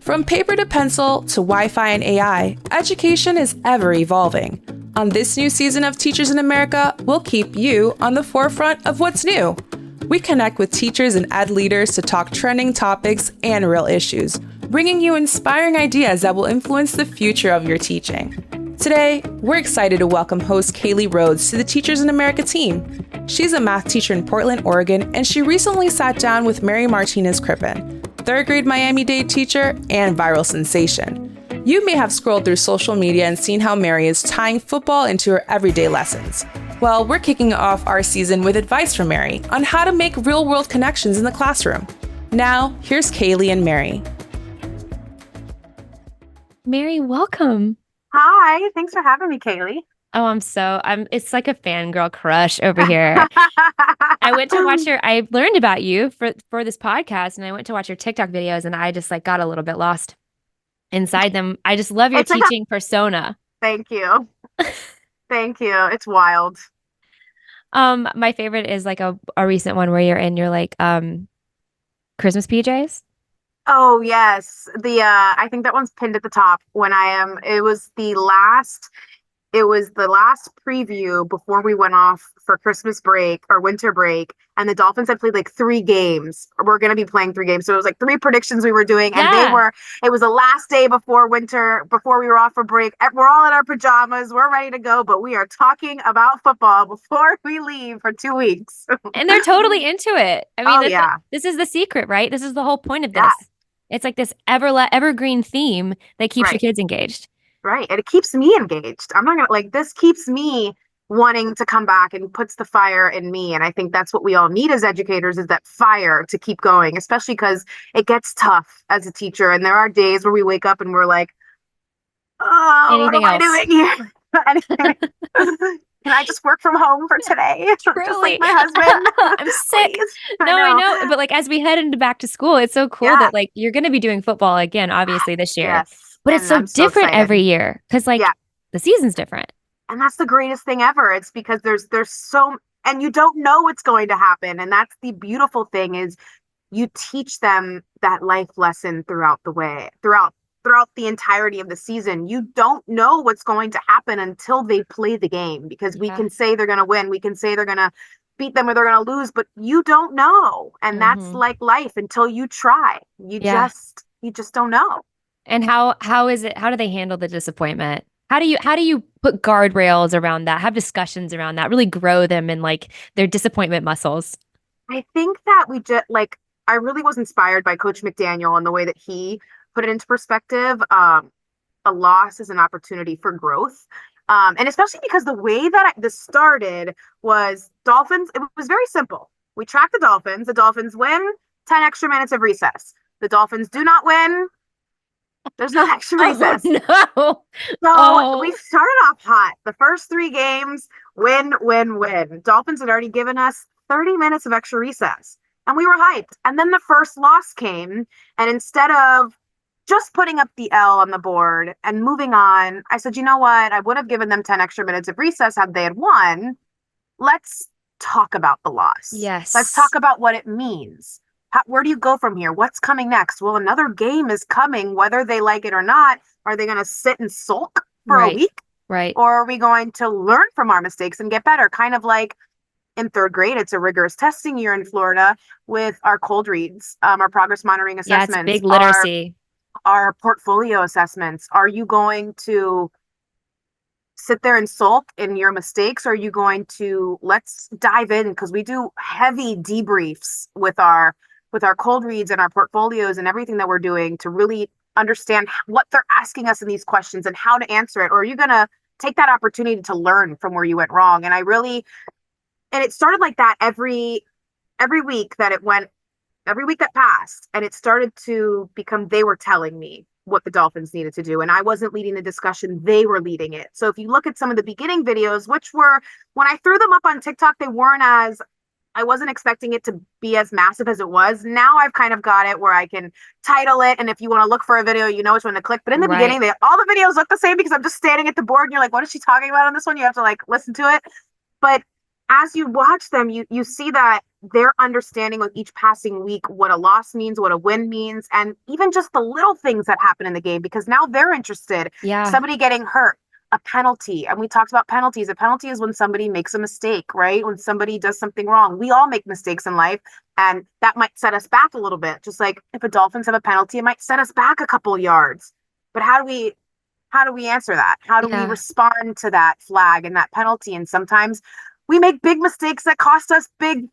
From paper to pencil to Wi-Fi and AI, education is ever evolving. On this new season of Teachers in America, we'll keep you on the forefront of what's new. We connect with teachers and ed leaders to talk trending topics and real issues, bringing you inspiring ideas that will influence the future of your teaching. Today, we're excited to welcome host Kaylee Rhodes to the Teachers in America team. She's a math teacher in Portland, Oregon, and she recently sat down with Mary Martinez Crippen, third grade Miami-Dade teacher and viral sensation. You may have scrolled through social media and seen how Mary is tying football into her everyday lessons. Well, we're kicking off our season with advice from Mary on how to make real-world connections in the classroom. Now, here's Kaylee and Mary. Mary, welcome. Hi, thanks for having me, Kaylee. Oh, it's like a fangirl crush over here. I learned about you for this podcast, and I went to watch your TikTok videos, and I just got a little bit lost inside them. I just love your teaching persona. Thank you. Thank you. It's wild. My favorite is a recent one where you're in your Christmas PJs. Oh yes. I think that one's pinned at the top it was the last preview before we went off for Christmas break or winter break, and the Dolphins had played 3 games. We're going to be playing 3 games. So it was 3 predictions we were doing, and it was the last day before we were off for break. We're all in our pajamas. We're ready to go, but we are talking about football before we leave for 2 weeks. And they're totally into it. I mean, this is the secret, right? This is the whole point of this. Yeah. It's this evergreen theme that keeps your kids engaged. Right. And it keeps me engaged. I'm not going to this keeps me wanting to come back and puts the fire in me. And I think that's what we all need as educators, is that fire to keep going, especially because it gets tough as a teacher. And there are days where we wake up and we're like, what am I doing here? Can I just work from home for today? Truly. Just like my husband. I'm sick. No, I know. But as we head into back to school, it's so cool that you're going to be doing football again, obviously this year. Yes. But it's so different every year because the season's different. And that's the greatest thing ever. It's because there's so, and you don't know what's going to happen. And that's the beautiful thing, is you teach them that life lesson throughout the entirety of the season. You don't know what's going to happen until they play the game, because we can say they're going to win. We can say they're going to beat them or they're going to lose, but you don't know. And that's like life until you try. You just don't know. And how do they handle the disappointment? How do you put guardrails around that, have discussions around that, really grow them in their disappointment muscles? I think that I really was inspired by Coach McDaniel and the way that he put it into perspective. A loss is an opportunity for growth. And especially because the way that this started was Dolphins. It was very simple. We track the Dolphins. The Dolphins win, 10 extra minutes of recess. The Dolphins do not win. There's no extra recess. No. So we started off hot. The first 3 games, win. Dolphins had already given us 30 minutes of extra recess, and we were hyped. And then the first loss came, and instead of just putting up the L on the board and moving on, I said, you know what? I would have given them 10 extra minutes of recess had they had won. Let's talk about the loss. Yes. Let's talk about what it means. Where do you go from here? What's coming next? Well, another game is coming, whether they like it or not. Are they going to sit and sulk for a week? Right. Or are we going to learn from our mistakes and get better? Kind of like in 3rd grade, it's a rigorous testing year in Florida with our cold reads, our progress monitoring assessments. Yeah, it's big literacy. Our portfolio assessments. Are you going to sit there and sulk in your mistakes? Or are you going to, let's dive in, because we do heavy debriefs with our cold reads and our portfolios and everything that we're doing to really understand what they're asking us in these questions and how to answer it? Or are you going to take that opportunity to learn from where you went wrong? And it started like that every week that passed. And it started to become, they were telling me what the Dolphins needed to do. And I wasn't leading the discussion, they were leading it. So if you look at some of the beginning videos, which were, when I threw them up on TikTok, I wasn't expecting it to be as massive as it was. Now I've kind of got it where I can title it, and if you want to look for a video, you know which one to click. But in the beginning, all the videos look the same because I'm just standing at the board and you're like, what is she talking about on this one? You have to listen to it. But as you watch them, you see that their understanding with each passing week, what a loss means, what a win means, and even just the little things that happen in the game, because now they're interested. Yeah. Somebody getting hurt, a penalty. And we talked about penalties. A penalty is when somebody makes a mistake, right? When somebody does something wrong. We all make mistakes in life, and that might set us back a little bit. Just like if a Dolphins have a penalty, it might set us back a couple of yards. But how do we answer that? How do we respond to that flag and that penalty? And sometimes we make big mistakes that cost big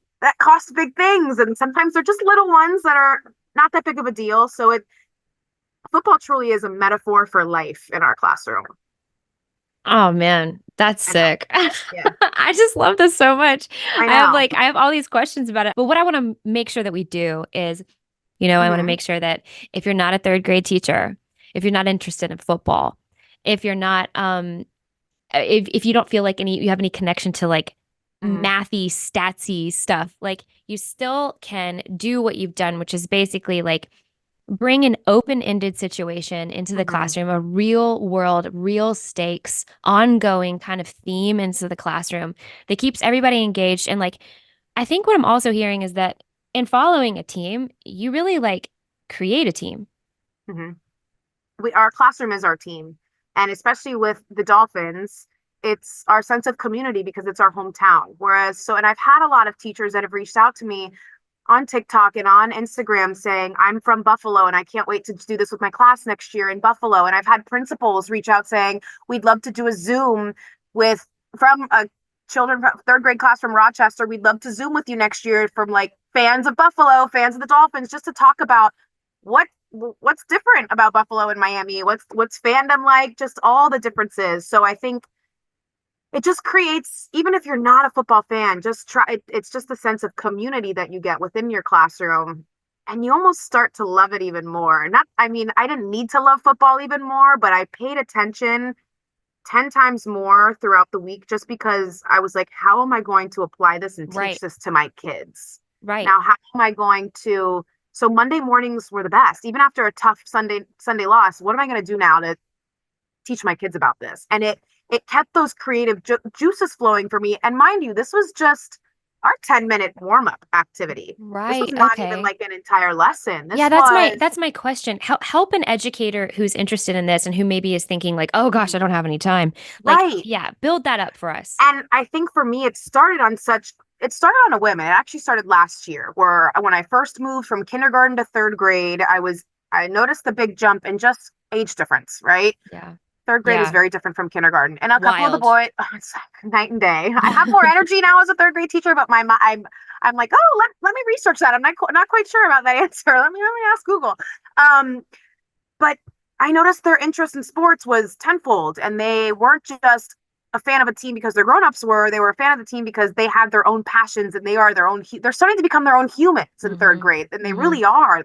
things. And sometimes they're just little ones that are not that big of a deal. So football truly is a metaphor for life in our classroom. Oh man, that's sick. Yeah. I just love this so much. I know. I have all these questions about it. But what I want to make sure that we do is, I want to make sure that if you're not a third grade teacher, if you're not interested in football, if you're not if you don't feel like you have any connection to like mathy, statsy stuff, like you still can do what you've done, which is basically like bring an open-ended situation into the classroom, a real world, real stakes, ongoing kind of theme into the classroom that keeps everybody engaged. And like, I think what I'm also hearing is that in following a team, you really like create a team. Our classroom is our team. And especially with the Dolphins, it's our sense of community because it's our hometown. And I've had a lot of teachers that have reached out to me on TikTok and on Instagram saying, I'm from Buffalo and I can't wait to do this with my class next year in Buffalo. And I've had principals reach out saying, we'd love to do a Zoom from a children third grade class from Rochester. We'd love to Zoom with you next year from like fans of Buffalo, fans of the Dolphins, just to talk about what's different about Buffalo and Miami, what's fandom like, just all the differences. So I think it just creates, even if you're not a football fan, it's just the sense of community that you get within your classroom. And you almost start to love it even more. I didn't need to love football even more, but I paid attention 10 times more throughout the week just because I was like, how am I going to apply this and teach this to my kids? Right. Now, how am I going to, so Monday mornings were the best. Even after a tough Sunday loss, what am I going to do now to teach my kids about this? And it kept those creative juices flowing for me. And mind you, this was just our 10-minute warm-up activity. Right. This was not even like an entire lesson. That's my question. Help an educator who's interested in this and who maybe is thinking like, oh gosh, I don't have any time. Like, right. Yeah, build that up for us. And I think for me, it started on a whim. It actually started last year where when I first moved from kindergarten to third grade, I noticed the big jump in just age difference, right? Yeah. Third grade is very different from kindergarten. And a couple of the boys, it's like night and day. I have more energy now as a third grade teacher, but I'm like, oh, let me research that. I'm not quite sure about that answer. Let me ask Google. But I noticed their interest in sports was tenfold, and they weren't just a fan of a team because their grown-ups were. They were a fan of the team because they had their own passions and they're starting to become their own humans in third grade. And they really are.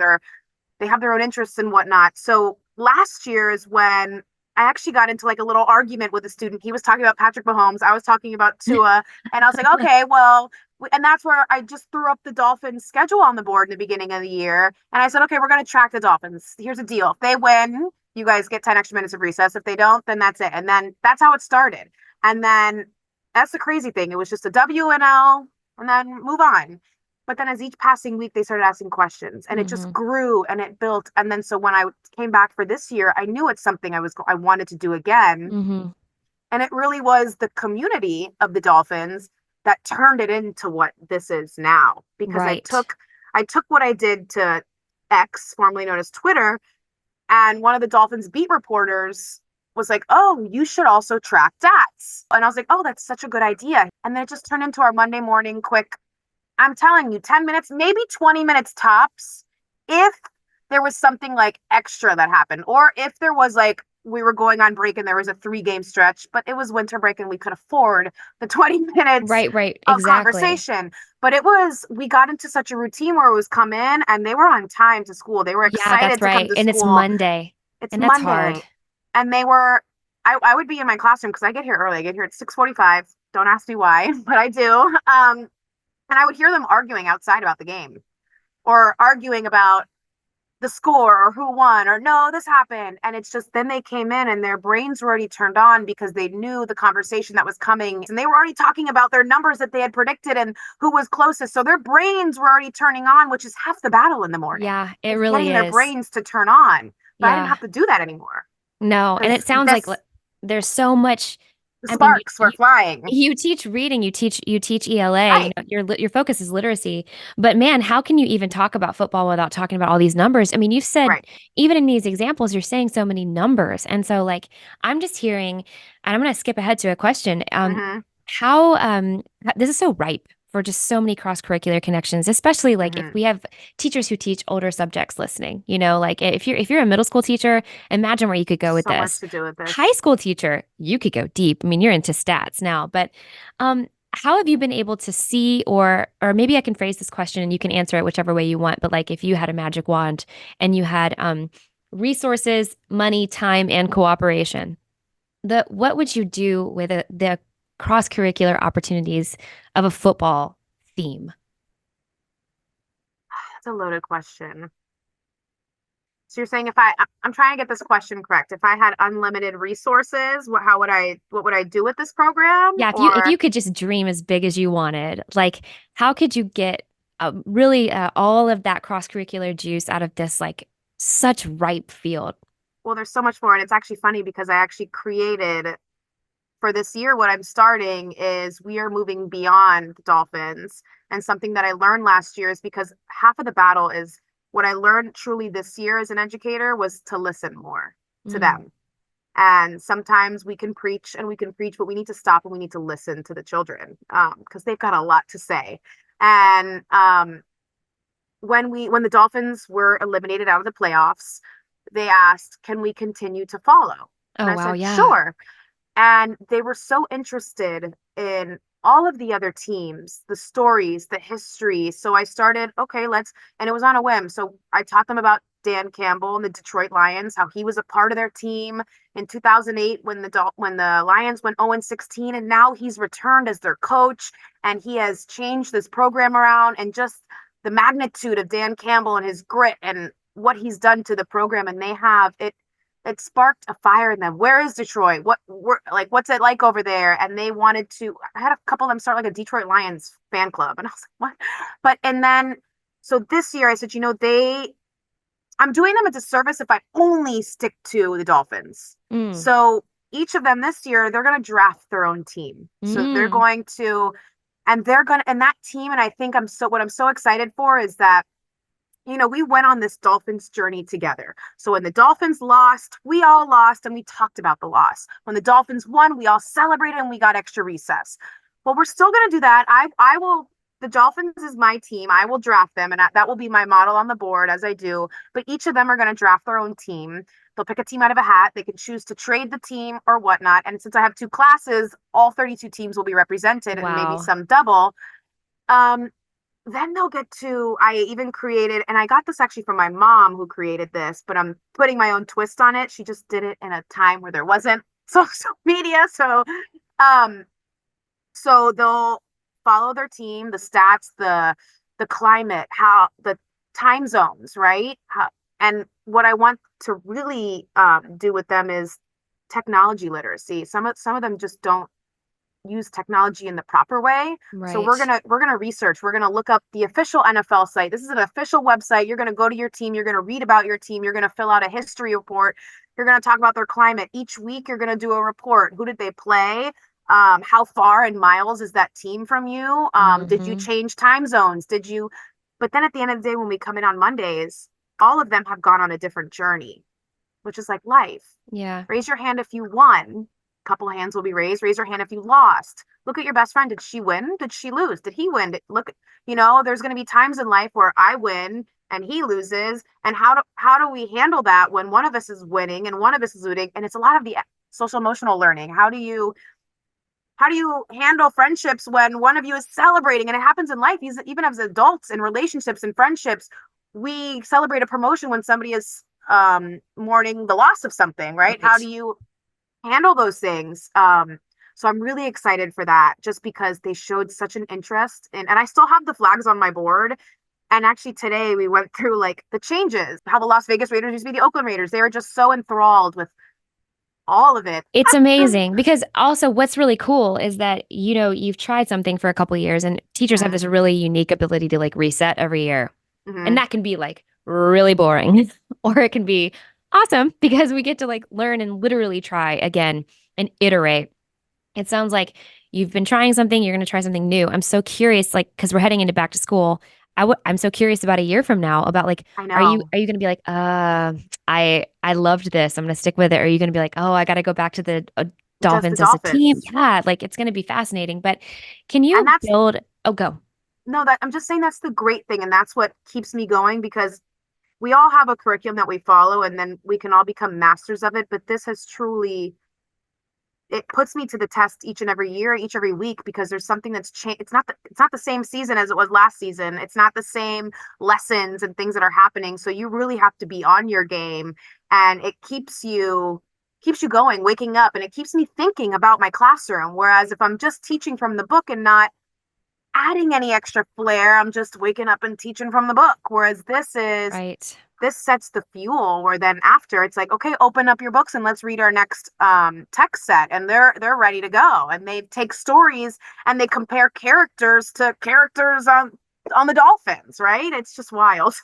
They have their own interests and whatnot. So last year is when I actually got into like a little argument with a student. He was talking about Patrick Mahomes. I was talking about Tua. And I was like, okay, well, and that's where I just threw up the Dolphins schedule on the board in the beginning of the year. And I said, okay, we're going to track the Dolphins. Here's the deal. If they win, you guys get 10 extra minutes of recess. If they don't, then that's it. And then that's how it started. And then that's the crazy thing. It was just a W and L and then move on. But then as each passing week, they started asking questions and it just grew and it built. And then so when I came back for this year, I knew it's something I wanted to do again. And it really was the community of the Dolphins that turned it into what this is now. Because I took what I did to X, formerly known as Twitter, and one of the Dolphins beat reporters was like, oh, you should also track stats. And I was like, oh, that's such a good idea. And then it just turned into our Monday morning quick, I'm telling you, 10 minutes, maybe 20 minutes tops, if there was something like extra that happened, or if there was like, we were going on break and there was a 3-game stretch, but it was winter break and we could afford the 20 minutes of conversation. But we got into such a routine where it was come in and they were on time to school. They were excited to come to school. And it's Monday. It's and Monday. That's hard. And they were, I would be in my classroom because I get here early. I get here at 6:45. Don't ask me why, but I do. And I would hear them arguing outside about the game or arguing about the score or who won or no, this happened. And it's just then they came in and their brains were already turned on because they knew the conversation that was coming and they were already talking about their numbers that they had predicted and who was closest. So their brains were already turning on, which is half the battle in the morning. Yeah, it It's really getting their is. brains to turn on. But I didn't Yeah. have to do that anymore No, and it because sounds like there's so much. the I mean, sparks were flying. you teach reading, you teach ELA, Right. your focus is literacy. But man, how can you even talk about football without talking about all these numbers? I mean, you've said Right. even in these examples, you're saying so many numbers. And so like I'm just hearing, and I'm going to skip ahead to a question. Mm-hmm. How this is so ripe for just so many cross-curricular connections, especially like if Mm-hmm. we have teachers who teach older subjects listening, like if you're a middle school teacher, imagine where you could go with So much this. to do with this. High school teacher, you could go deep. I mean, you're into stats now, but how have you been able to see, or maybe I can phrase this question and you can answer it whichever way you want, but like if you had a magic wand and you had resources, money, time, and cooperation, what would you do with the cross-curricular opportunities of a football theme? That's a loaded question. So you're saying I'm trying to get this question correct. If I had unlimited resources, what would I do with this program? Yeah, if Or you could just dream as big as you wanted, like how could you get really all of that cross-curricular juice out of this like such ripe field? well, there's so much more. And it's actually funny because I actually created for this year, what I'm starting is we are moving beyond the Dolphins. And something that I learned last year is because half of the battle is what I learned truly this year as an educator was to listen more to Mm, them. And sometimes we can preach and we can preach, but we need to stop and we need to listen to the children because they've got a lot to say. And when the Dolphins were eliminated out of the playoffs, they asked, "Can we continue to follow?" And oh I wow, said, yeah. "Sure." And they were so interested in all of the other teams, the stories, the history. So I started, okay, and it was on a whim. So I taught them about Dan Campbell and the Detroit Lions, how he was a part of their team in 2008 when the Lions went 0-16, and now he's returned as their coach, and he has changed this program around, and just the magnitude of Dan Campbell and his grit and what he's done to the program, and it sparked a fire in them. Where is Detroit? What's it like over there? And they wanted to. I had a couple of them start like a Detroit Lions fan club, and I was like, what? And then so this year I said, I'm doing them a disservice if I only stick to the Dolphins. Mm, So each of them this year, they're going to draft their own team. So they're mm, going to, and that team. And I think what I'm so excited for is that we went on this Dolphins journey together. So when the Dolphins lost, we all lost and we talked about the loss. When the Dolphins won, we all celebrated and we got extra recess. Well, we're still going to do that. I will, the Dolphins is my team. I will draft them and that will be my model on the board as I do. But each of them are going to draft their own team. They'll pick a team out of a hat. They can choose to trade the team or whatnot. And since I have two classes, all 32 teams will be represented and maybe wow. some double. Um, then they'll get to I even created, and I got this actually from my mom who created this, but I'm putting my own twist on it. She just did it in a time where there wasn't social media. Um so they'll follow their team, the stats, the climate, how the time zones, right? And what I want to really do with them is technology literacy. Some of them just don't use technology in the proper way. So Right. we're gonna research. We're gonna look up the official NFL site. This is an official website. You're gonna go to your team. You're gonna read about your team. You're gonna fill out a history report. You're gonna talk about their climate. Each week, you're gonna do a report. Who did they play? How far in miles is that team from you? Did you Hmm. change time zones? Did you? But then at the end of the day, when we come in on Mondays, all of them have gone on a different journey, which is like life. Yeah. Raise your hand if you won. Couple of hands will be raised. Raise your hand if you lost. Look at your best friend. Did she win? Did she lose? Did he win? There's going to be times in life where I win and he loses. And how do we handle that when one of us is winning and one of us is losing? And it's a lot of the social emotional learning. How do you handle friendships when one of you is celebrating? And it happens in life, even as adults in relationships and friendships, we celebrate a promotion when somebody is mourning the loss of something, right? How do Right. you handle those things? So I'm really excited for that just because they showed such an interest and I still have the flags on my board And actually today we went through like the changes, how the Las Vegas Raiders used to be the Oakland Raiders. They were just so enthralled with all of it. It's amazing because also what's really cool is that, you've tried something for a couple of years and teachers have this really unique ability to like reset every year. And that can be like really boring or it can be awesome because we get to like learn and literally try again and iterate. It sounds like you've been trying something, you're going to try something new. I'm so curious, like, because we're heading into back to school. I'm so curious about a year from now about like, I are you know. going to be like, I loved this, I'm going to stick with it, or are you going to be like, oh, I got to go back to the Just the Dolphins as a team? Dolphins. Yeah, like it's going to be fascinating. But can And you that's build? Oh, go. no, that I'm just saying that's the great thing. And that's what keeps me going because we all have a curriculum that we follow and then we can all become masters of it. But this has truly, it puts me to the test each and every year, each every week, because there's something that's changed. It's not the same season as it was last season. It's not the same lessons and things that are happening. So you really have to be on your game, and it keeps you going, waking up, and it keeps me thinking about my classroom. Whereas if I'm just teaching from the book and not adding any extra flair, I'm just waking up and teaching from the book. Whereas Right. this sets the fuel where then after it's like, okay, open up your books and let's read our next text set, and they're ready to go, and they take stories and they compare characters to characters on the Dolphins, right? It's just wild.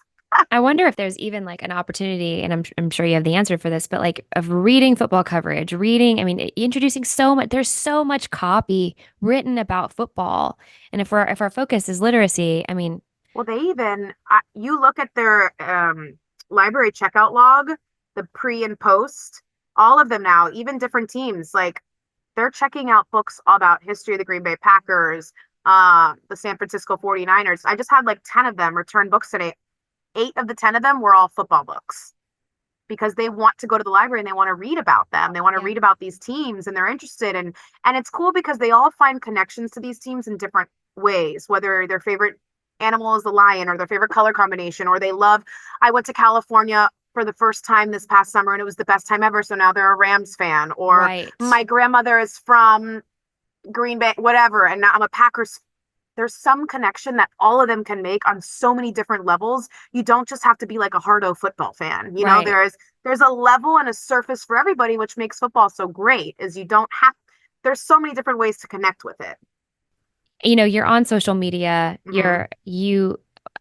I wonder if there's even like an opportunity, and I'm sure you have the answer for this, but like of reading football coverage, I mean, introducing so much, there's so much copy written about football. And if our focus is literacy, I mean, Well, you look at their library checkout log, the pre and post, all of them now, even different teams, like they're checking out books about history of the Green Bay Packers, the San Francisco 49ers. I just had like 10 of them return books today. 8 of the 10 of them were all football books because they want to go to the library and they want to read about them. They want to read about these teams and they're interested and it's cool because they all find connections to these teams in different ways, whether their favorite animal is the lion or their favorite color combination, or I went to California for the first time this past summer and it was the best time ever. So now they're a Rams fan, or right. my grandmother is from Green Bay, whatever. And now I'm a Packers. There's some connection that all of them can make on so many different levels. You don't just have to be like a hardo football fan. You know, there's a level and a surface for everybody, which makes football so great, is there's so many different ways to connect with it. You're on social media.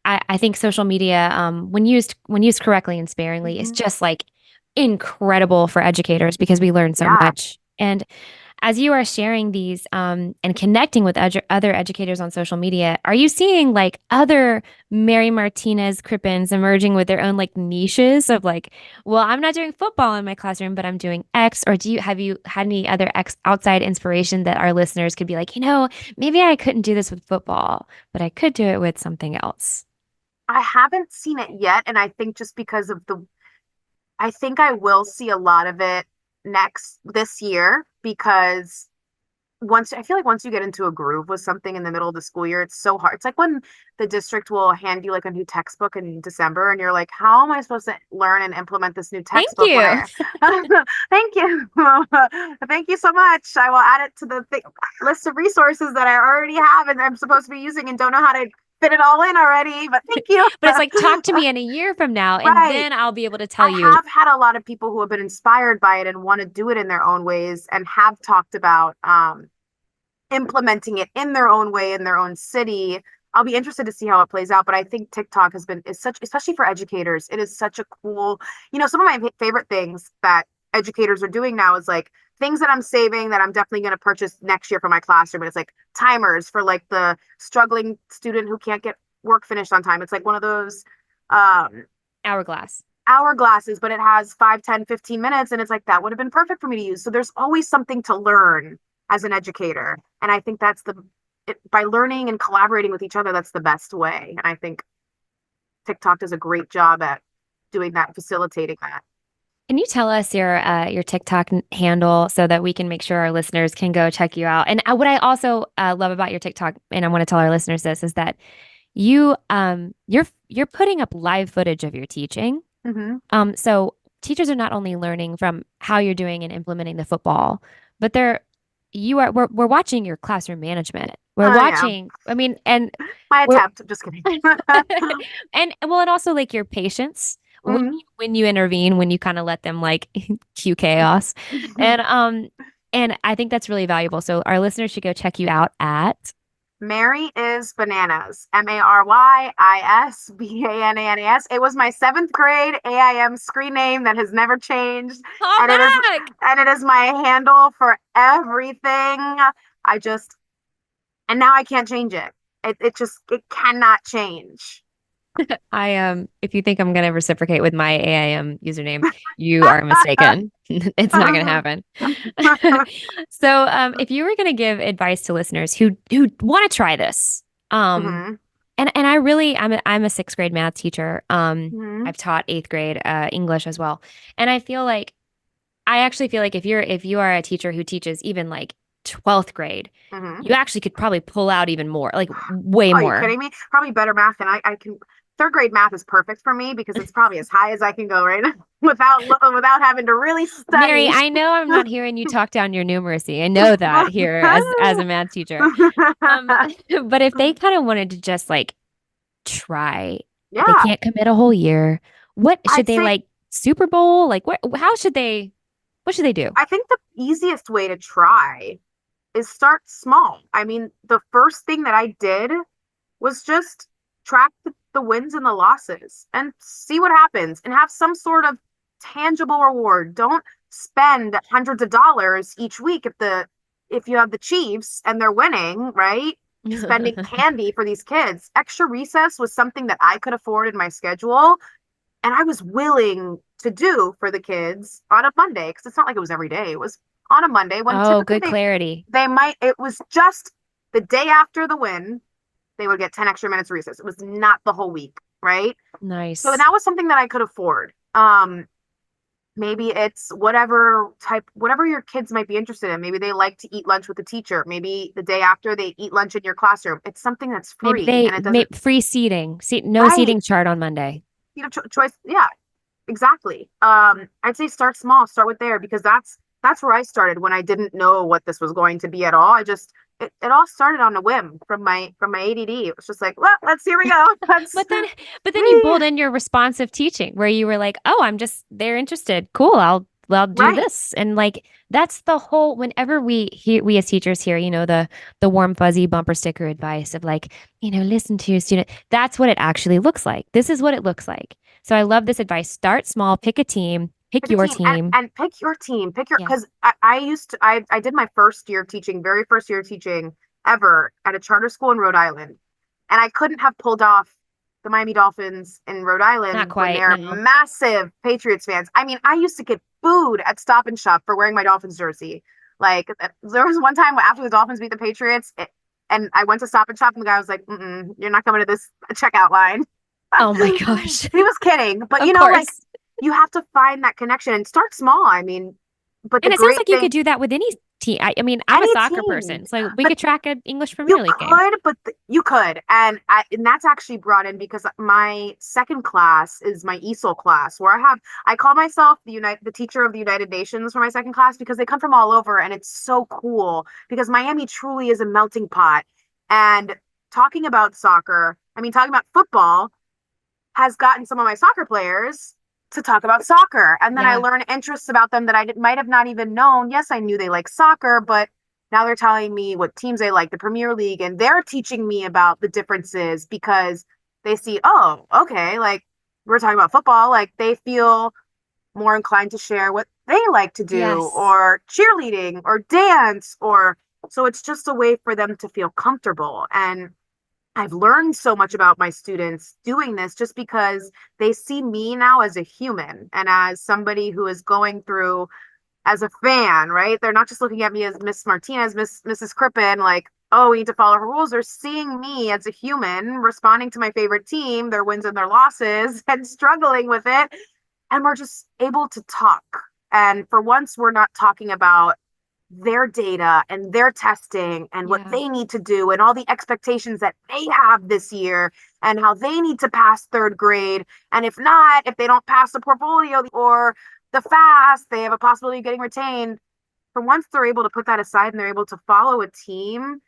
I think social media, when used correctly and sparingly, is just like incredible for educators because we learn so much. And as you are sharing these and connecting with other educators on social media, are you seeing like other Mary Martinez Crippens emerging with their own like niches of like, well, I'm not doing football in my classroom, but I'm doing X? Or have you had any other outside inspiration that our listeners could be like, maybe I couldn't do this with football, but I could do it with something else? I haven't seen it yet. And I think just because I think I will see a lot of it this year, because I feel like once you get into a groove with something in the middle of the school year, it's so hard. It's like when the district will hand you like a new textbook in December and you're like, how am I supposed to learn and implement this new textbook? Thank you. Thank you. Thank you so much. I will add it to the list of resources that I already have and I'm supposed to be using and don't know how to fit it all in already, but thank you. But it's like, talk to me in a year from now, and then I'll be able to tell you. I have had a lot of people who have been inspired by it and want to do it in their own ways and have talked about implementing it in their own way in their own city. I'll be interested to see how it plays out, but I think TikTok is such, especially for educators, it is such a cool, some of my favorite things that educators are doing now is like things that I'm saving that I'm definitely going to purchase next year for my classroom. And it's like timers for like the struggling student who can't get work finished on time. It's like one of those hourglasses, but it has 5, 10, 15 minutes. And it's like, that would have been perfect for me to use. So there's always something to learn as an educator. And I think by learning and collaborating with each other, that's the best way. And I think TikTok does a great job at doing that, facilitating that. Can you tell us your TikTok handle so that we can make sure our listeners can go check you out? And what I also love about your TikTok, and I want to tell our listeners this, is that you're putting up live footage of your teaching. So teachers are not only learning from how you're doing and implementing the football, but we're watching your classroom management. We're Yeah, watching. I mean, and my we're attempt. Just kidding. and also like your patience Mhm. when you intervene, when you kind of let them like cue chaos. And I think that's really valuable. So our listeners should go check you out at Mary is Bananas. MaryisBananas. It was my seventh grade AIM screen name that has never changed. Call And back. it is my handle for everything. I just and now I can't change it. It cannot change. If you think I'm gonna reciprocate with my AIM username, you are mistaken. It's not gonna happen. So, if you were gonna give advice to listeners who want to try this, Mhm. and I really I'm a sixth grade math teacher. Mhm. I've taught eighth grade English as well, and I actually feel like if you are a teacher who teaches even like 12th grade, Mhm. you actually could probably pull out even more, like way Oh, are you more. kidding me? Probably better math than I can. Third grade math is perfect for me because it's probably as high as I can go right now without having to really Mary, study. I know I'm not hearing you talk down your numeracy. I know that here as a math teacher. Um, but if they kind of wanted to just like try, they Yeah, can't commit a whole year. What should I'd they say like Super Bowl? Like what should they do? I think the easiest way to try is start small. I mean, the first thing that I did was just track the wins and the losses and see what happens and have some sort of tangible reward. Don't spend hundreds of dollars each week if you have the Chiefs and they're winning, right? Spending candy for these kids. Extra recess was something that I could afford in my schedule and I was willing to do for the kids on a Monday because it's not like it was every day. It was on a Monday when Oh, typically good clarity. they might it was just the day after the win they would get 10 extra minutes of recess. It was not the whole week, right? So Nice. that was something that I could afford. Maybe it's whatever your kids might be interested in. Maybe they like to eat lunch with the teacher. Maybe the day after they eat lunch in your classroom. It's something that's Maybe free they and it make doesn't, free seating. No right? seating chart on Monday. Choice. Yeah, exactly. I'd say start small, start with there because that's where I started when I didn't know what this was going to be at all. It all started on a whim from my ADD. It was just like, well, here we go. Let's But then, but then you we pulled in your responsive teaching where you were like, "Oh, they're interested. Cool. I'll do right. this." And like that's the whole. Whenever we as teachers hear, the warm fuzzy bumper sticker advice of like, listen to your student. That's what it actually looks like. This is what it looks like. So I love this advice. Start small. Pick a team. Pick Pick a your team team. and pick your team. Pick your Yeah. because I used to I did my first year of teaching, very first year of teaching ever at a charter school in Rhode Island. And I couldn't have pulled off the Miami Dolphins in Rhode Not Island when quite. they're No. massive Patriots fans. I mean, I used to get booed at Stop and Shop for wearing my Dolphins jersey. Like there was one time after the Dolphins beat the Patriots, and I went to Stop and Shop, and the guy was like, "You're not coming to this checkout line." Oh my gosh. He was kidding, but Of like course. you have to find that connection and start small. I mean, but the And it sounds great like you thing, could do that with any team. I mean, I'm a any soccer team, person, so we but could track an English Premier you League game. could, you could, and that's actually brought in because my second class is my ESOL class, where I call myself the teacher of the United Nations for my second class because they come from all over, and it's so cool because Miami truly is a melting pot. And talking about soccer, I mean, talking about football has gotten some of my soccer players to talk about soccer. And then I Yeah. learn interests about them that I might have not even known. Yes, I knew they like soccer, but now they're telling me what teams they like, the Premier League, and they're teaching me about the differences because they see, oh, okay, like we're talking about football, like they feel more inclined to share what they like to do Yes. or cheerleading or dance or so it's just a way for them to feel comfortable. And I've learned so much about my students doing this just because they see me now as a human and as somebody who is going through as a fan, right? They're not just looking at me as Miss Martinez, Mrs. Crippen, like, oh, we need to follow her rules. They're seeing me as a human responding to my favorite team, their wins and their losses, and struggling with it. And we're just able to talk. And for once, we're not talking about their data and their testing and what Yeah. they need to do and all the expectations that they have this year and how they need to pass third grade. And if not, if they don't pass the portfolio or the fast, they have a possibility of getting retained. For once, they're able to put that aside and they're able to follow a team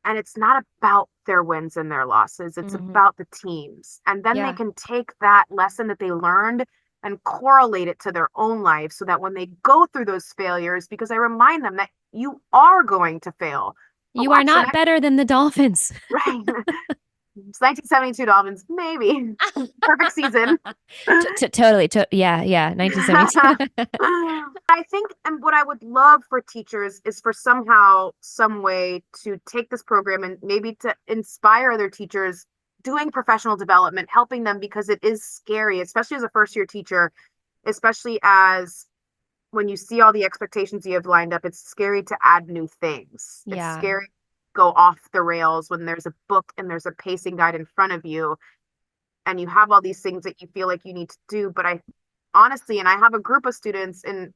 And it's not about their wins and their losses. It's about the teams. And then they can take that lesson that they learned and correlate it to their own life so that when they go through those failures, because I remind them that you are going to fail. You are not better than the Dolphins. Right. It's 1972 Dolphins, maybe. Perfect season. Totally. Yeah. 1972. I think, and what I would love for teachers is for somehow, some way to take this program and maybe to inspire other teachers doing professional development, helping them, because it is scary, especially as a first year teacher, especially as when you see all the expectations you have lined up, it's scary to add new things. Yeah. It's scary to go off the rails when there's a book and there's a pacing guide in front of you and you have all these things that you feel like you need to do. But I honestly, and I have a group of students in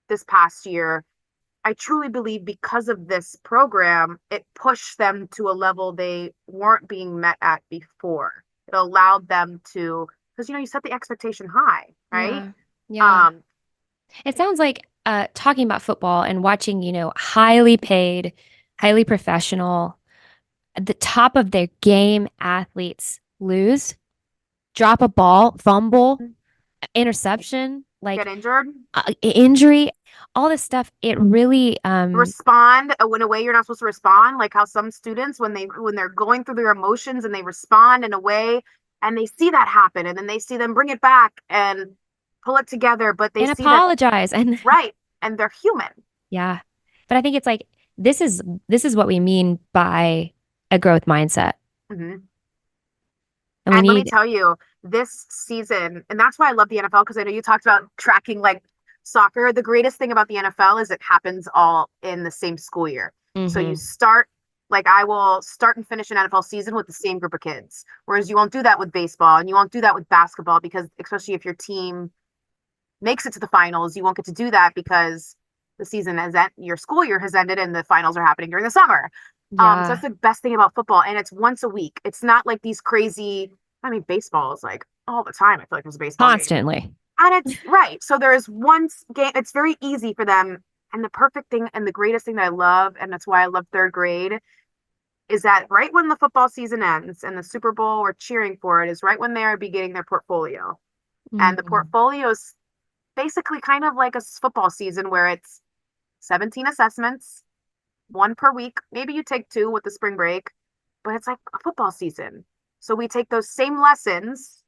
this past year, I truly believe because of this program, it pushed them to a level they weren't being met at before. It allowed them to, because, you set the expectation high, right? Yeah. It sounds like talking about football and watching, highly paid, highly professional, at the top of their game athletes lose, drop a ball, fumble, interception, Get injured, injury, all this stuff. It really respond in a way you're not supposed to respond, like how some students when they're going through their emotions and they respond in a way and they see that happen and then they see them bring it back and pull it together, but they see apologize and right, and they're human. Yeah. But I think it's like this is what we mean by a growth mindset. And let me tell you, this season, and that's why I love the NFL, because I know you talked about tracking like soccer. The greatest thing about the NFL is it happens all in the same school year. So you start, like I will start and finish an NFL season with the same group of kids, whereas you won't do that with baseball and you won't do that with basketball, because especially if your team makes it to the finals, you won't get to do that because the season your school year has ended and the finals are happening during the summer. So that's the best thing about football. And it's once a week. It's not like these crazy, baseball is like all the time. I feel like there's a baseball constantly game. And it's right. So there is one game. It's very easy for them. And the perfect thing and the greatest thing that I love, and that's why I love third grade, is that right when the football season ends and the Super Bowl we're cheering for it is right when they are beginning their portfolio. And the portfolio is basically kind of like a football season where it's 17 assessments, one per week. Maybe you take 2 with the spring break, but it's like a football season. So we take those same lessons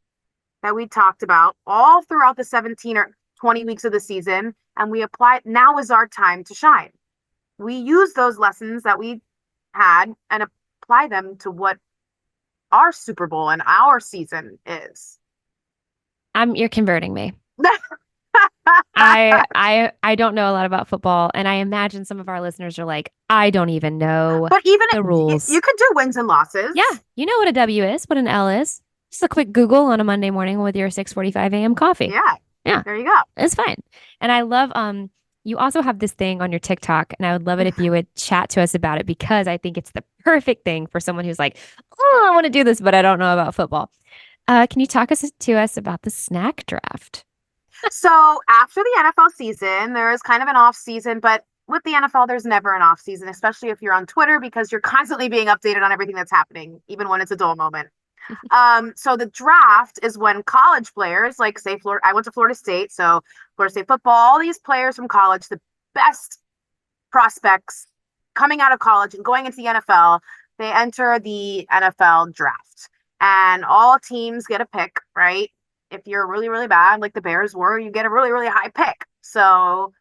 that we talked about all throughout the 17 or 20 weeks of the season, and we apply it. Now is our time to shine. We use those lessons that we had and apply them to what our Super Bowl and our season is. You're converting me. I don't know a lot about football, and I imagine some of our listeners are like, I don't even know the rules. You could do wins and losses. Yeah, you know what a W is, what an L is. Just a quick Google on a Monday morning with your 6:45 a.m. coffee. Yeah. There you go. It's fine. And I love you also have this thing on your TikTok, and I would love it if you would chat to us about it, because I think it's the perfect thing for someone who's like, oh, I want to do this, but I don't know about football. Can you talk to us about the snack draft? So after the NFL season, there is kind of an off season, but with the NFL, there's never an off season, especially if you're on Twitter, because you're constantly being updated on everything that's happening, even when it's a dull moment. So the draft is when college players, like say Florida, I went to Florida State, so Florida State football, all these players from college, the best prospects coming out of college and going into the NFL, they enter the NFL draft, and all teams get a pick, right? If you're really, really bad, like the Bears were, you get a really, really high pick. So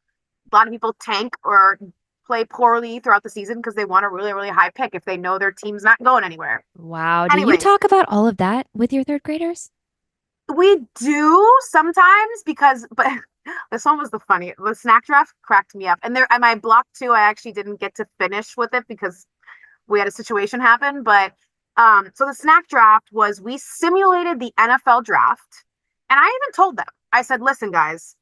a lot of people tank or play poorly throughout the season because they want a really, really high pick if they know their team's not going anywhere. Wow. Do you talk about all of that with your third graders? We do sometimes but this one was the snack draft cracked me up. And my block 2, I actually didn't get to finish with it because we had a situation happen. But so the snack draft was, we simulated the NFL draft. And I even told them, I said, listen, guys,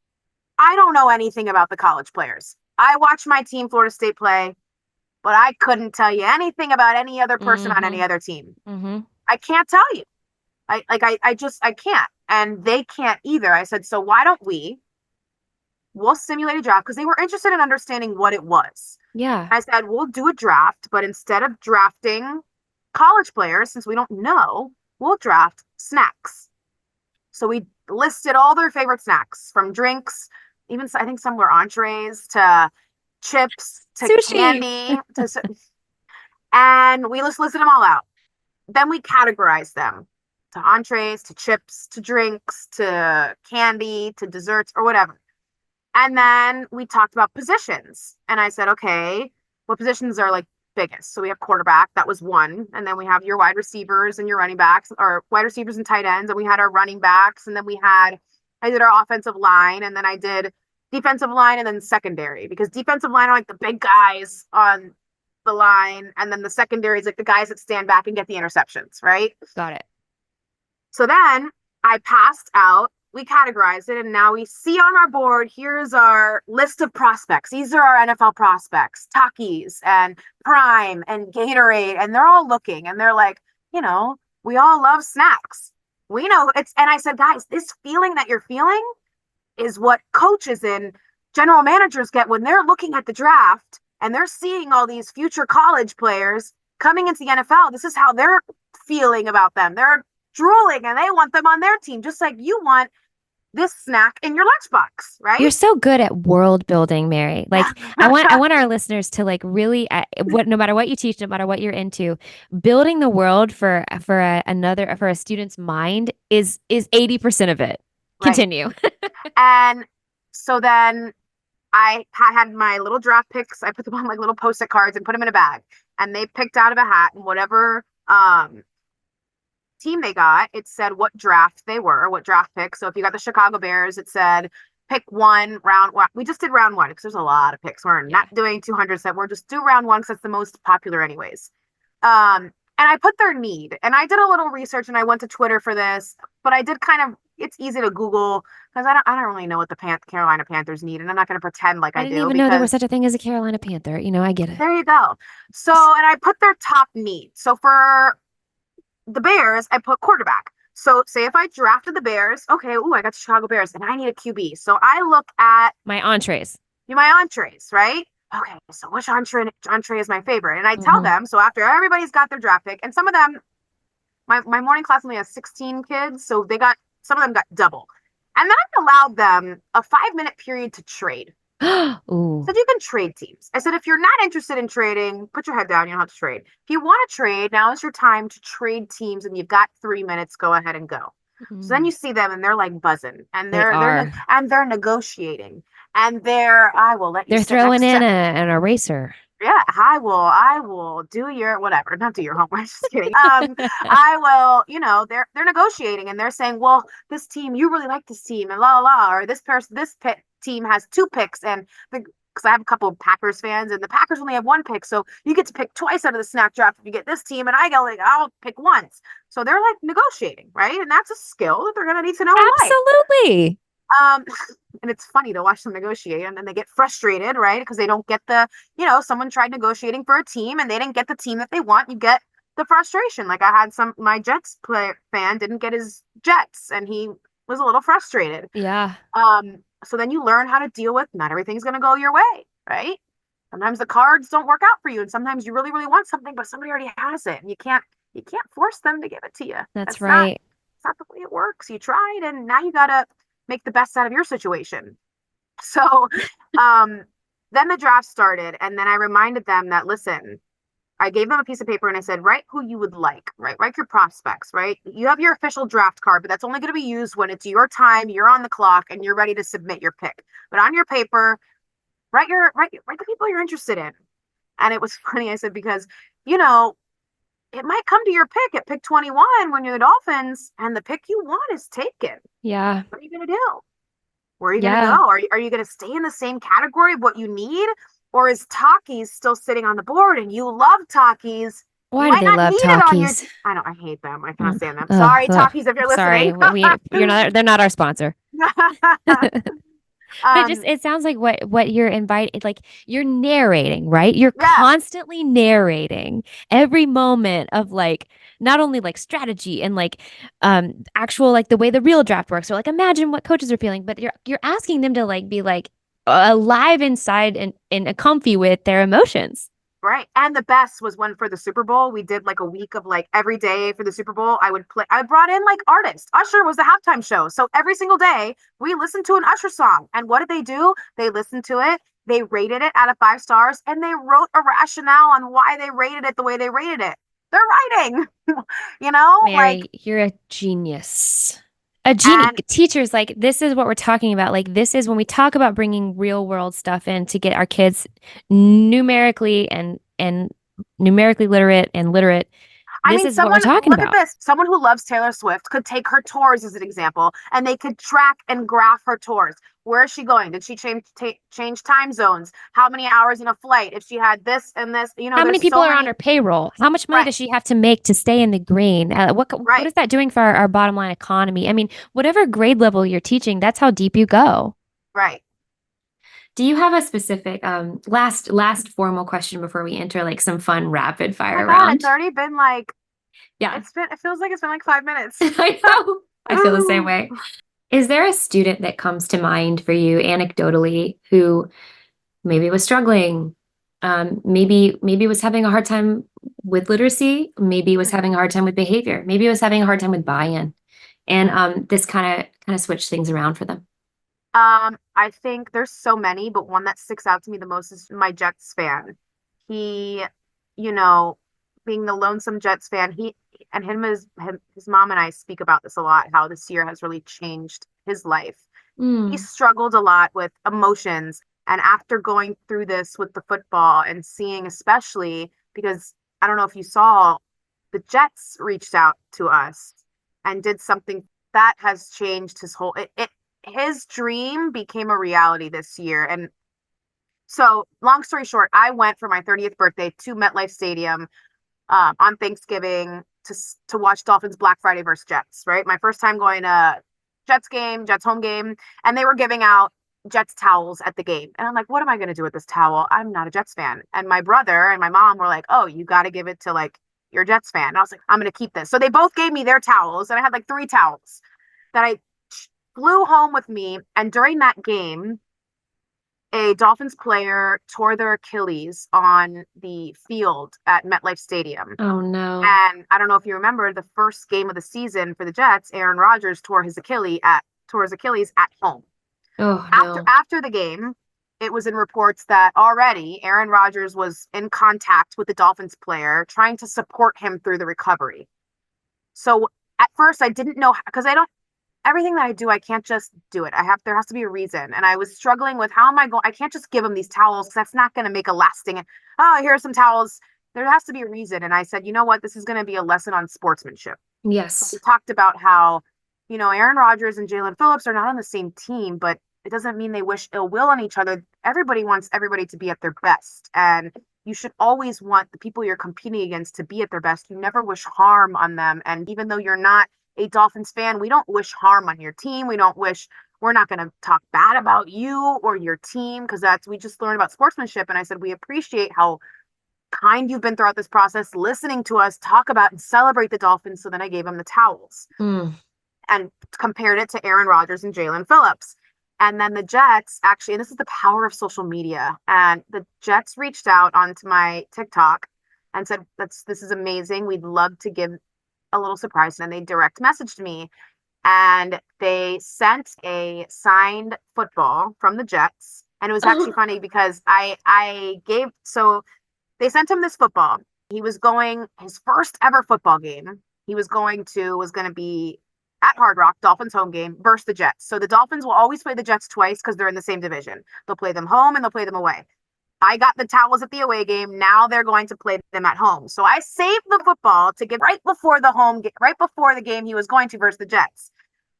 I don't know anything about the college players. I watched my team, Florida State, play, but I couldn't tell you anything about any other person on any other team. I can't tell you. I can't. And they can't either. I said, so why don't we we'll simulate a draft because they were interested in understanding what it was. Yeah. I said, we'll do a draft, but instead of drafting college players, since we don't know, we'll draft snacks. So we listed all their favorite snacks, from drinks, even I think some were entrees, to chips, to Sushi. candy, and we just listed them all out. Then we categorized them to entrees, to chips, to drinks, to candy, to desserts, or whatever. And then we talked about positions. And I said, okay, what positions are like biggest? So we have quarterback, that was one. And then we have your wide receivers and your running backs, or wide receivers and tight ends. And we had our running backs. And then I did our offensive line. And then I did defensive line and then secondary, because defensive line are like the big guys on the line. And then the secondary is like the guys that stand back and get the interceptions, right? Got it. So then I passed out, we categorized it, and now we see on our board, here's our list of prospects. These are our NFL prospects, Takis and Prime and Gatorade, and they're all looking, and they're like, we all love snacks. We know it's, and I said, guys, this feeling that you're feeling is what coaches and general managers get when they're looking at the draft and they're seeing all these future college players coming into the NFL. This is how they're feeling about them. They're drooling and they want them on their team, just like you want this snack in your lunchbox, right? You're so good at world building, Mary. Like I want our listeners to like really, no matter what you teach, no matter what you're into, building the world for a student's mind is 80% of it. Continue. Right. And so then I had my little draft picks. I put them on like little Post-it cards and put them in a bag, and they picked out of a hat, and whatever team they got, it said what draft they were, what draft pick. So if you got the Chicago Bears, it said pick one, round one. We just did round one because there's a lot of picks. We're not doing 200 set. We're just do round one because that's the most popular anyways. And I put their need, and I did a little research, and I went to Twitter for this, but I did it's easy to Google because I don't really know what the Carolina Panthers need, and I'm not going to pretend like I do. I didn't even know there was such a thing as a Carolina Panther. I get it. There you go. So, and I put their top need. So for the Bears, I put quarterback. So say if I drafted the Bears, okay, I got the Chicago Bears and I need a QB. So I look at my entrees, right? Okay, so which entree is my favorite? And I tell them, so after everybody's got their draft pick, and some of them, my morning class only has 16 kids, so some of them got double. And then I allowed them a 5-minute period to trade. Ooh. So you can trade teams. I said, if you're not interested in trading, put your head down. You don't have to trade. If you want to trade, now is your time to trade teams, and you've got 3 minutes. Go ahead and go. So then you see them, and they're like buzzing, and they're negotiating, and I will let you. They're throwing in an eraser. Yeah, I will do your whatever, not do your homework. Just kidding. I will. They're negotiating, and they're saying, well, this team, you really like this team, and la la la, or this team has 2 picks, and because I have a couple of Packers fans, and the Packers only have 1 pick, so you get to pick twice out of the snack draft if you get this team, and I'll pick once. So they're like negotiating, right? And that's a skill that they're gonna need to know. Absolutely. And it's funny to watch them negotiate, and then they get frustrated, right? Because they don't get someone tried negotiating for a team and they didn't get the team that they want. You get the frustration. Like I had my Jets fan didn't get his Jets, and he was a little frustrated. Yeah. So then you learn how to deal with not everything's going to go your way, right? Sometimes the cards don't work out for you, and sometimes you really, really want something, but somebody already has it, and you can't force them to give it to you. That's right. It's not the way it works. You tried, and now you got to make the best out of your situation. So then the draft started, and then I reminded them that, listen, I gave them a piece of paper and I said, write who you would like, right? Write your prospects, right? You have your official draft card, but that's only going to be used when it's your time, you're on the clock, and you're ready to submit your pick. But on your paper, write the people you're interested in. And it was funny, I said, because, it might come to your pick at pick 21 when you're the Dolphins, and the pick you want is taken. Yeah. What are you going to do? Where are you going to go? Are you going to stay in the same category of what you need? Or is Takis still sitting on the board and you love Takis? Why do they love Takis? I hate them. I cannot stand them. Sorry, Takis, if you're listening. Sorry, they're not our sponsor. But it sounds like what you're inviting, like you're narrating, right? You're constantly narrating every moment of like not only like strategy and like actual like the way the real draft works, or like imagine what coaches are feeling, but you're asking them to like be like, alive inside and comfy with their emotions. Right. And the best was when for the Super Bowl, we did like a week of like every day for the Super Bowl, I brought in like artists. Usher was the halftime show. So every single day we listened to an Usher song. And what did they do? They listened to it. They rated it out of 5 stars and they wrote a rationale on why they rated it the way they rated it. They're writing, Mary, like, you're a genius. A genie. and Teachers, like, this is what we're talking about. Like, this is when we talk about bringing real world stuff in to get our kids numerically and numerically literate and literate. I This mean, is what we're talking look at about. this. Someone who loves Taylor Swift could take her tours as an example, and they could track and graph her tours. Where is she going? Did she change time zones? How many hours in a flight? If she had this and this, How many there's people so are on many. her payroll? How much money Right, does she have to make to stay in the green? What right, is that doing for our bottom line economy? I mean, whatever grade level you're teaching, that's how deep you go. right. Do you have a specific last formal question before we enter like some fun rapid Oh fire my God, it's round? already been like Yeah. it feels like it's been like 5 minutes. I know. I feel the same way. Is there a student that comes to mind for you anecdotally who maybe was struggling, maybe was having a hard time with literacy, maybe was having a hard time with behavior, maybe was having a hard time with buy-in, and this kind of switched things around for them? I think there's so many, but one that sticks out to me the most is my Jets fan. He, you know, being the lonesome Jets fan, he and his mom and I speak about this a lot, how this year has really changed his life. He Mm. struggled a lot with emotions. And after going through this with the football and seeing, especially because I don't know if you saw, the Jets reached out to us and did something that has changed his whole his dream became a reality this year. And so, long story short, I went for my 30th birthday to MetLife Stadium on Thanksgiving to watch Dolphins Black Friday versus Jets, right? My first time going to Jets home game, and they were giving out Jets towels at the game. And I'm like, what am I going to do with this towel? I'm not a Jets fan. And my brother and my mom were like, oh, you got to give it to like your Jets fan. And I was like, I'm going to keep this. So they both gave me their towels, and I had like 3 towels that I flew home with me. And during that game, a Dolphins player tore their Achilles on the field at MetLife Stadium. Oh no. And I don't know if you remember the first game of the season for the Jets, Aaron Rodgers tore his Achilles at home. Oh After no. after the game, it was in reports that already Aaron Rodgers was in contact with the Dolphins player trying to support him through the recovery. So at first I didn't know, because I don't everything that I do, I can't just do it. There has to be a reason. And I was struggling with how am I going, I can't just give him these towels because that's not going to make a lasting, oh, here are some towels. There has to be a reason. And I said, you know what? This is going to be a lesson on sportsmanship. So we Yes. talked about how, Aaron Rodgers and Jalen Phillips are not on the same team, but it doesn't mean they wish ill will on each other. Everybody wants everybody to be at their best. And you should always want the people you're competing against to be at their best. You never wish harm on them. And even though you're not a Dolphins fan, we don't wish harm on your team. We're not going to talk bad about you or your team because we just learned about sportsmanship. And I said, we appreciate how kind you've been throughout this process, listening to us talk about and celebrate the Dolphins. So then I gave him the towels Mm. and compared it to Aaron Rodgers and Jalen Phillips. And then the Jets actually, and this is the power of social media, and the Jets reached out onto my TikTok and said, this is amazing. We'd love to give a little surprise. And they direct messaged me and they sent a signed football from the Jets. And it was actually funny because so they sent him this football. He was going his first ever football game. Was going to be at Hard Rock, Dolphins home game versus the Jets. So the Dolphins will always play the Jets twice because they're in the same division. They'll play them home and they'll play them away. I got the towels at the away game. Now they're going to play them at home. So I saved the football to give right before the game he was going to versus the Jets.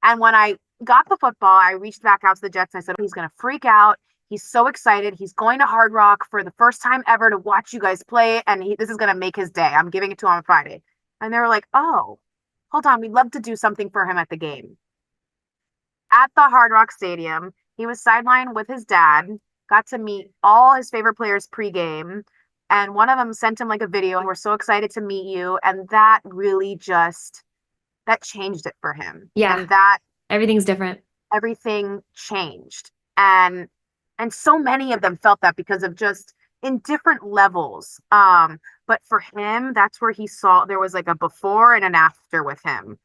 And when I got the football, I reached back out to the Jets and I said, he's going to freak out. He's so excited. He's going to Hard Rock for the first time ever to watch you guys play. And this is going to make his day. I'm giving it to him on Friday. And they were like, oh, hold on. We'd love to do something for him at the game. At the Hard Rock Stadium, he was sidelined with his dad, got to meet all his favorite players pregame. And one of them sent him like a video. We're so excited to meet you. And that really that changed it for him. Yeah. And that Everything's different. everything changed. And And so many of them felt that because of just in different levels. But for him, that's where he saw there was like a before and an after with him.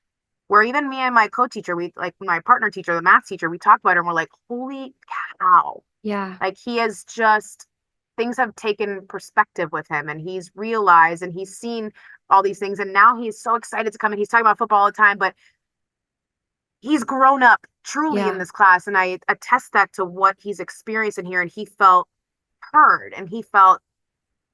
Where even me and my co-teacher, we like my partner teacher, the math teacher, we talked about it and we're like, holy cow. Yeah. Like he has just things have taken perspective with him and he's realized and he's seen all these things and now he's so excited to come and he's talking about football all the time, but he's grown up truly in this class. And I attest that to what he's experiencing here. And he felt heard and he felt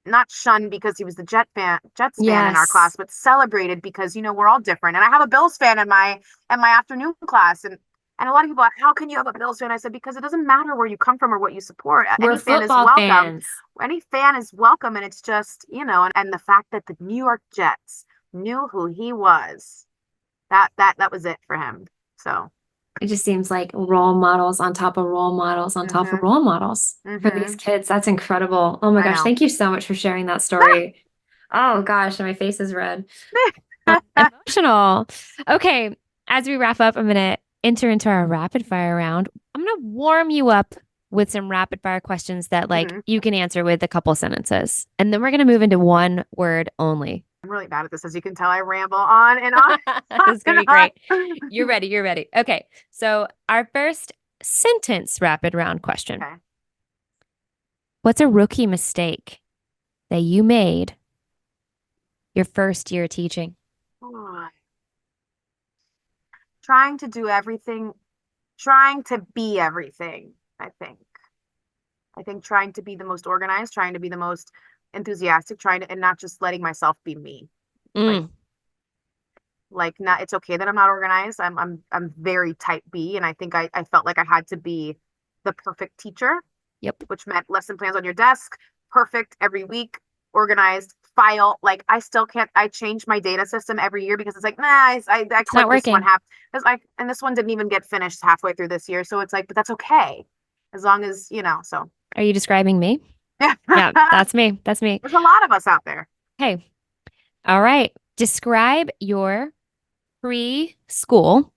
not shunned because he was the Jets fan in our class, but celebrated because, you know, we're all different. And I have a Bills fan in my afternoon class. And a lot of people are like, how can you have a Bills fan? I said, because it doesn't matter where you come from or what you support. We're Any fan is football welcome. fans. Any fan is welcome. And it's just, you know, and the fact that the New York Jets knew who he was, that was it for him. So it just seems like role models on top of role models on top of role models for these kids. That's incredible. Oh my gosh. Thank you so much for sharing that story. Oh gosh, my face is red. Emotional. Okay. As we wrap up, I'm going to enter into our rapid fire round. I'm going to warm you up with some rapid fire questions that like you can answer with a couple sentences. And then we're going to move into one word only. I'm really bad at this. As you can tell, I ramble on and on. This is going to be great. You're ready. You're ready. Okay. So our first sentence rapid round question. Okay. What's a rookie mistake that you made your first year teaching? Trying to do everything, trying to be everything, I think. I think trying to be the most organized, trying to be the most enthusiastic, and not just letting myself be me. Like not, it's okay that I'm not organized. I'm very type B, and I think I felt like I had to be the perfect teacher. Yep. Which meant lesson plans on your desk, perfect every week, organized, file. Like I still can't. I change my data system every year because it's like, nah, I quit this one half. And this one didn't even get finished halfway through this year. So it's like, but that's okay, as long as you know. So. Are you describing me? Yeah. Yeah, that's me. That's me. There's a lot of us out there. Okay. All right. Describe your preschool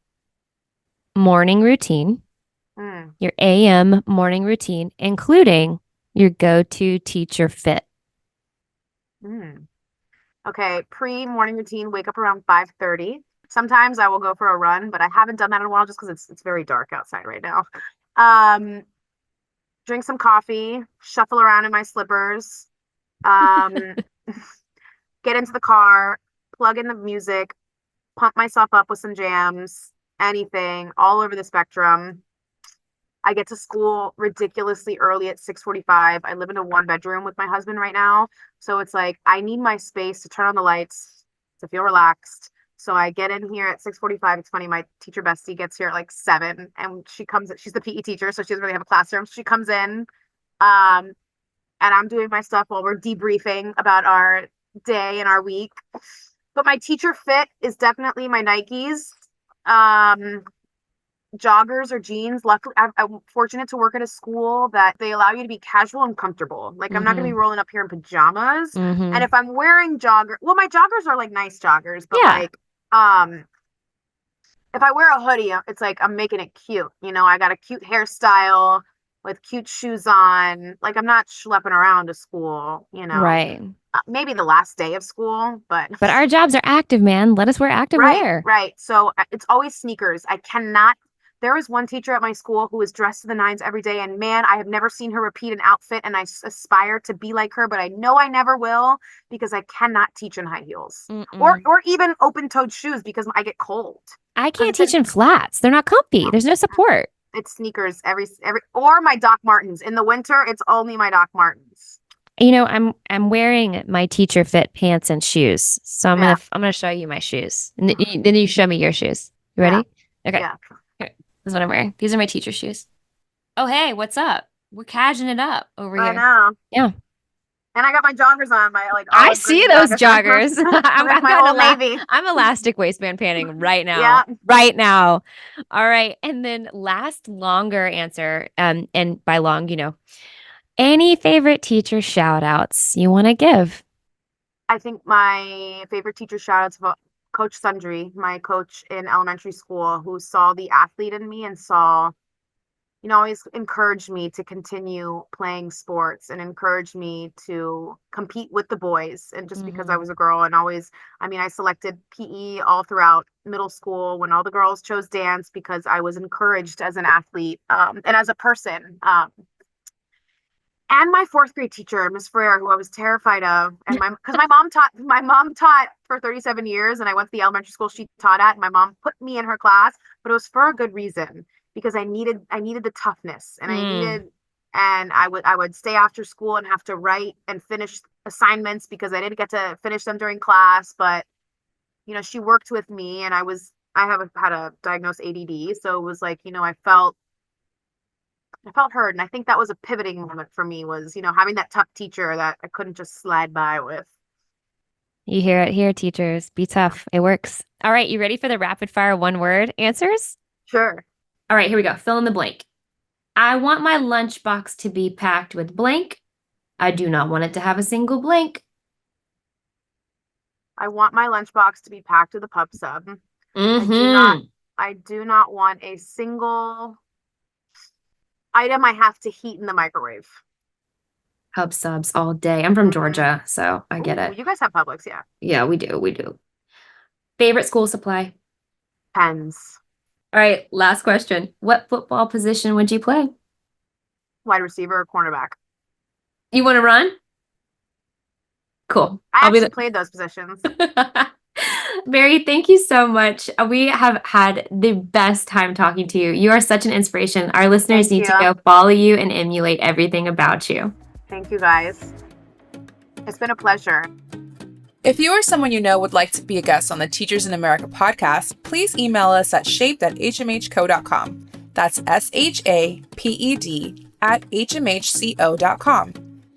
morning routine, your AM morning routine, including your go-to teacher fit. Okay. Pre-morning routine, wake up around 5:30. Sometimes I will go for a run, but I haven't done that in a while just because it's very dark outside right now. Drink some coffee, shuffle around in my slippers, get into the car, plug in the music, pump myself up with some jams, anything, all over the spectrum. I get to school ridiculously early at 6:45. I live in a 1-bedroom with my husband right now. So it's like, I need my space to turn on the lights, to feel relaxed. So I get in here at 6:45. It's funny, my teacher bestie gets here at like 7 and she's the PE teacher, so she doesn't really have a classroom. She comes in, and I'm doing my stuff while we're debriefing about our day and our week. But my teacher fit is definitely my Nikes, joggers or jeans. Luckily, I'm fortunate to work at a school that they allow you to be casual and comfortable. Like I'm not going to be rolling up here in pajamas. And if I'm wearing my joggers are like nice joggers, but like, if I wear a hoodie, it's like I'm making it cute. You know, I got a cute hairstyle with cute shoes on. Like I'm not schlepping around to school, you know. Right. Maybe the last day of school, but our jobs are active, man. Let us wear active wear. Right. So it's always sneakers. There was one teacher at my school who was dressed to the nines every day, and man, I have never seen her repeat an outfit, and I aspire to be like her, but I know I never will because I cannot teach in high heels or even open-toed shoes because I get cold. I can't teach in flats. They're not comfy. There's no support. It's sneakers or my Doc Martens. In the winter, it's only my Doc Martens. You know, I'm wearing my teacher fit pants and shoes, so I'm gonna show you my shoes, and then you show me your shoes. You ready? Yeah. Okay. Yeah. This is what I'm wearing. These are my teacher shoes. Oh, hey, what's up? We're cashing it up over here. I know. Yeah. And I got my joggers on. I see those joggers. I'm elastic waistband panning right now. Yeah. Right now. All right. And then last longer answer, and by long, you know, any favorite teacher shout outs you want to give? I think my favorite teacher shout outs about Coach Sundry, my coach in elementary school, who saw the athlete in me and saw always encouraged me to continue playing sports and encouraged me to compete with the boys. And just because I was a girl, and always, I selected PE all throughout middle school when all the girls chose dance, because I was encouraged as an athlete, and as a person. And my fourth grade teacher, Miss Frere, who I was terrified of, and because my mom taught for 37 years, and I went to the elementary school she taught at, and my mom put me in her class, but it was for a good reason, because I needed the toughness, and I would stay after school and have to write and finish assignments because I didn't get to finish them during class. But she worked with me, and I had a diagnosed ADD, so it was like, I felt heard. And I think that was a pivoting moment for me, was, having that tough teacher that I couldn't just slide by with. You hear it here, teachers. Be tough. It works. All right. You ready for the rapid fire one word answers? Sure. All right. Here we go. Fill in the blank. I want my lunchbox to be packed with blank. I do not want it to have a single blank. I want my lunchbox to be packed with a pub sub. I do not want a single item I have to heat in the microwave. Pub subs all day. I'm from Georgia, so I get it. You guys have Publix, yeah. Yeah, we do. Favorite school supply? Pens. All right, last question. What football position would you play? Wide receiver or cornerback. You want to run? Cool. I actually played those positions. Mary, thank you so much. We have had the best time talking to you. You are such an inspiration. Our listeners need to go follow you and emulate everything about you. Thank you, guys. It's been a pleasure. If you or someone you know would like to be a guest on the Teachers in America podcast, please email us at shaped@hmhco.com. That's SHAPED@hmhco.com.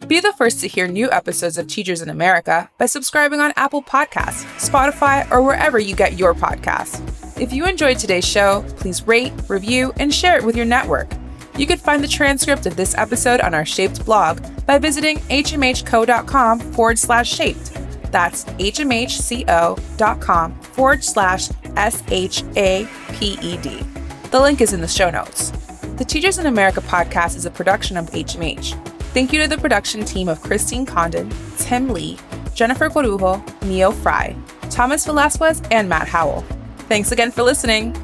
Be the first to hear new episodes of Teachers in America by subscribing on Apple Podcasts, Spotify, or wherever you get your podcasts. If you enjoyed today's show, please rate, review, and share it with your network. You can find the transcript of this episode on our Shaped blog by visiting hmhco.com/shaped. That's hmhco.com/SHAPED. The link is in the show notes. The Teachers in America podcast is a production of HMH. Thank you to the production team of Christine Condon, Tim Lee, Jennifer Corujo, Neo Fry, Thomas Velasquez, and Matt Howell. Thanks again for listening.